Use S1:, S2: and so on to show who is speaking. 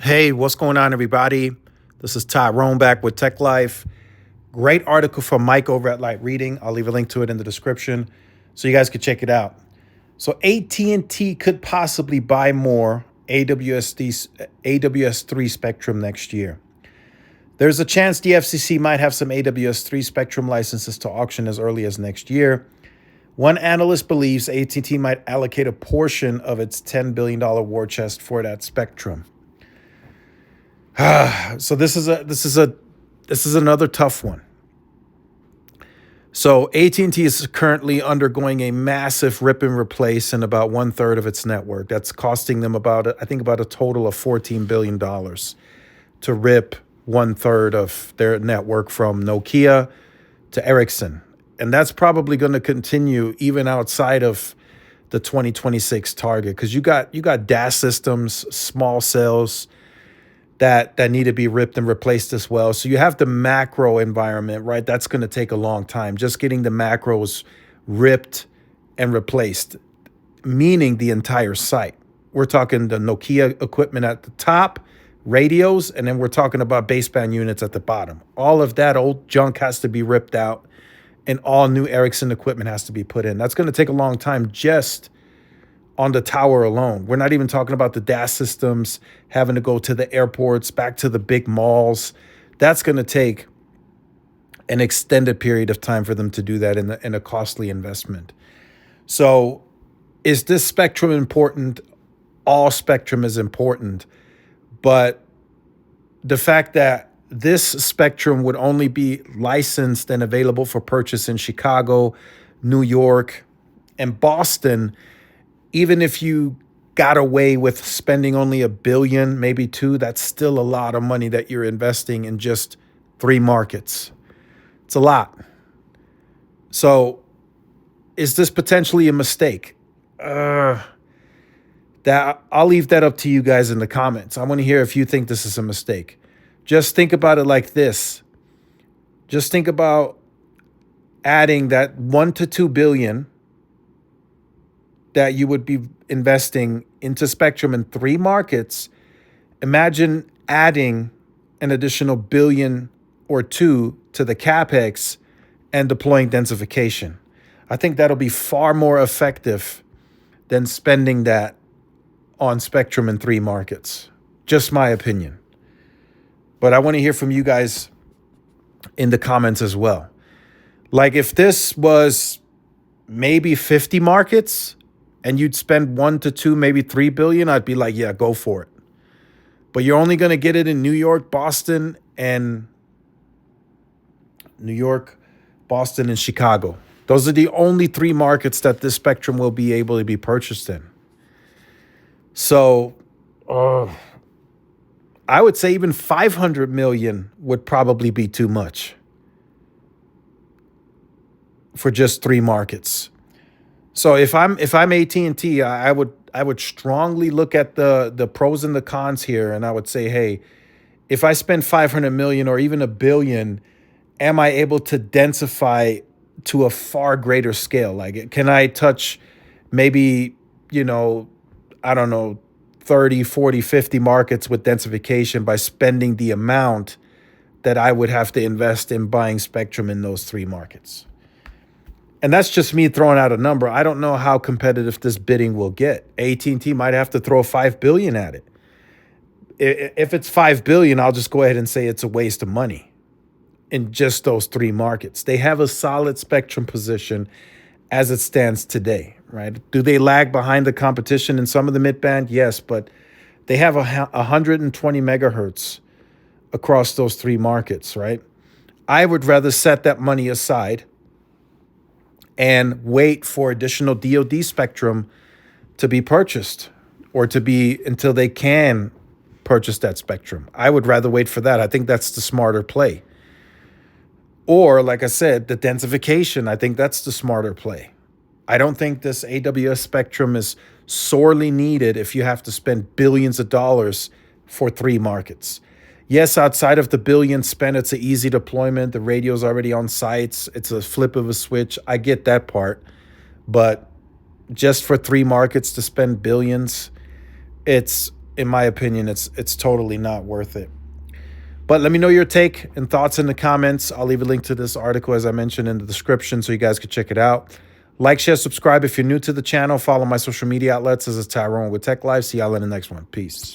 S1: Hey, what's going on, everybody? This is Tyrone back with Tech Life. Great article from Mike over at Light Reading. I'll leave a link to it in the description so you guys can check it out. So AT&T could possibly buy more AWS-3 spectrum next year. There's a chance the FCC might have some AWS-3 spectrum licenses to auction as early as next year. One analyst believes AT&T might allocate a portion of its $10 billion war chest for that spectrum. So this is another tough one. So AT&T is currently undergoing a massive rip and replace in about 1/3 of its network. That's costing them about a total of $14 billion to rip 1/3 of their network from Nokia to Ericsson. And that's probably going to continue even outside of the 2026 target, because you got DAS systems, small cells that need to be ripped and replaced as well. So you have the macro environment, right? That's going to take a long time. Just getting the macros ripped and replaced, meaning the entire site. We're talking the Nokia equipment at the top, radios, and then we're talking about baseband units at the bottom. All of that old junk has to be ripped out, and all new Ericsson equipment has to be put in. That's going to take a long time just on the tower alone. We're not even talking about the DAS systems having to go to the airports, back to the big malls. That's going to take an extended period of time for them to do that in a costly investment. So is this spectrum important? All spectrum is important. But the fact that this spectrum would only be licensed and available for purchase in Chicago, New York, and Boston, even if you got away with spending only $1 billion, maybe $2 billion, that's still a lot of money that you're investing in just 3 markets. It's a lot. So is this potentially a mistake? That I'll leave that up to you guys in the comments. I want to hear if you think this is a mistake. Just think about it like this. Just think about adding that $1 to $2 billion that you would be investing into spectrum in 3 markets. Imagine adding an additional $1 billion or $2 billion to the capex and deploying densification. I think that'll be far more effective than spending that on spectrum in 3 markets. Just my opinion. But I want to hear from you guys in the comments as well. Like, if this was maybe 50 markets and you'd spend $1 to $2, maybe $3 billion, I'd be like, yeah, go for it. But you're only going to get it in New York, Boston, and Chicago. Those are the only 3 markets that this spectrum will be able to be purchased in. So I would say even 500 million would probably be too much for just 3 markets. So if I'm AT&T, I would strongly look at the pros and the cons here, and I would say, hey, if I spend 500 million or even $1 billion, am I able to densify to a far greater scale? Like, can I touch maybe, I don't know, 30, 40, 50 markets with densification by spending the amount that I would have to invest in buying spectrum in those 3 markets? And that's just me throwing out a number. I don't know how competitive this bidding will get. AT&T might have to throw $5 billion at it. If it's $5 billion, I'll just go ahead and say it's a waste of money in just those 3 markets. They have a solid spectrum position as it stands today, right? Do they lag behind the competition in some of the mid-band? Yes, but they have 120 megahertz across those 3 markets, right? I would rather set that money aside and wait for additional DoD spectrum to be purchased, or to be until they can purchase that spectrum. I would rather wait for that. I think that's the smarter play. Or, like I said, the densification, I think that's the smarter play. I don't think this AWS spectrum is sorely needed if you have to spend billions of dollars for 3 markets. Yes, outside of the billion spent, it's an easy deployment. The radio's already on sites. It's a flip of a switch. I get that part. But just for 3 markets to spend billions, it's in my opinion, it's totally not worth it. But let me know your take and thoughts in the comments. I'll leave a link to this article, as I mentioned, in the description so you guys can check it out. Like, share, subscribe if you're new to the channel. Follow my social media outlets. This is Tyrone with Tech Life. See y'all in the next one. Peace.